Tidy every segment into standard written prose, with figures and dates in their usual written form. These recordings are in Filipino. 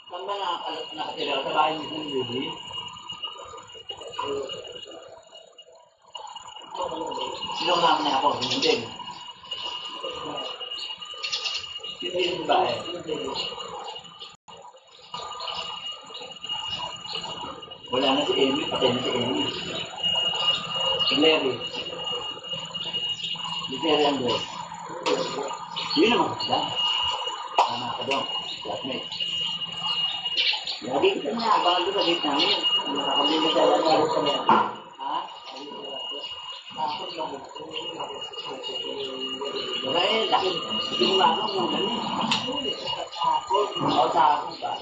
Saan ba nakatira ka? Sa bahay mismo ng baby? Sino naman na ako? Hindi. Hindi yung babae. Wala na si Amy, patay na si Amy. Si Larry. Si Larry Andres. Yun naman sila. Tama ka doon. Classmate. Lagi kita na. Abangan doon sa gate namin. Nakakabili ka lang lalo sa mga. Ha? Tapos lang. Wala eh. Laki. Hindi mo nga ako muna niya. O sa akong ba?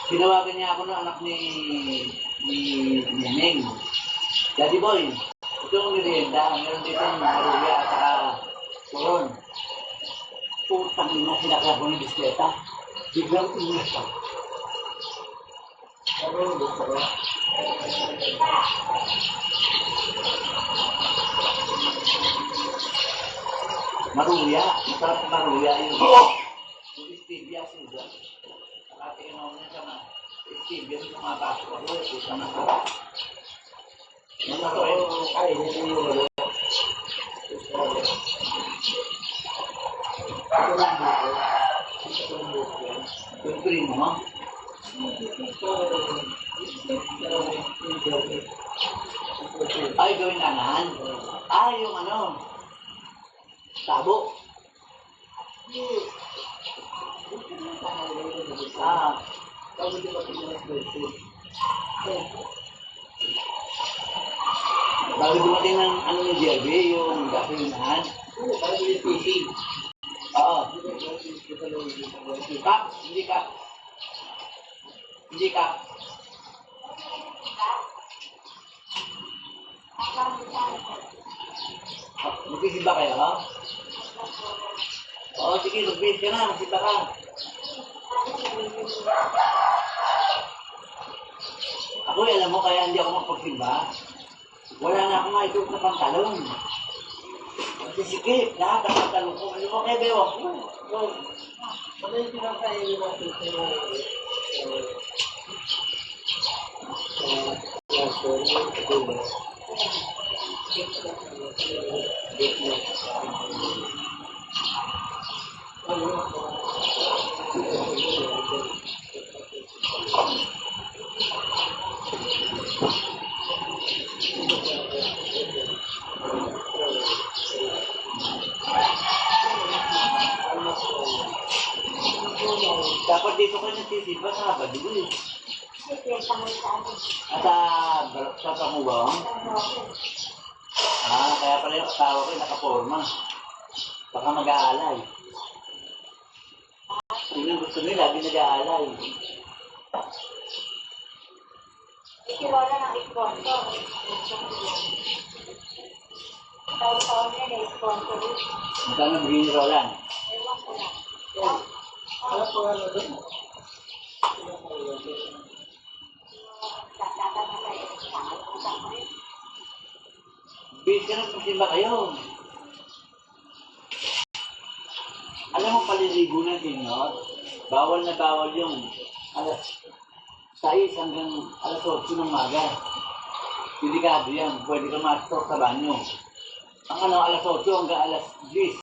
Tinawagan niya ako ng anak ni Neneng. Daddy boy, ito yung merienda. Meron dito yung maruya at saka turon. Putang ina, sinakla ko ng bisikleta. Biglang ulas ako. Maruya. Masarap na maruya yun. Yung stevia siya. Nakatingin ako niya sa mga stevia yung mga pasok ako. Isa na ka. Ay, hindi yung yung primo mo? Ay, gawin anahan? Ay, yung ano? Tabo? Bago dumating ng ano ni Jerby, yung gasolinahan. Bago yung PC. Oo. Kap? Hindi kap. Hindi kap. Magsisimba kayo, ha? Oo, sige, mag-base ka na. Magsimba ka. Ako, alam mo, kaya hindi ako magpagsimba. Wala na akong maitog na pantalon. Magsisikip, lahat ang pantalon ko. Ano mo, kaya bewak ko. Ano yung pinakainin natin dapat dito kayo nagsisimba sa Habad. At sa Pangubang? Kaya pala yung asawa ko nakaporma. Baka mag-aalay. Yun ang gusto nila, lagi nag-aalay. Ikiwala ng sponsor. Taon-taon niya na sponsor. Magkano bigyan ni Roland? Ewan ko na. Ano po ano doon? Bihis ka na magsimba kayo. Alam mo paliligo na Kinot, bawal na bawal yung alas 6 hanggang alas 8 ng maga. Delikado yan, pwede ka masok sa banyo. Ang ano, alas 8 hanggang alas 10.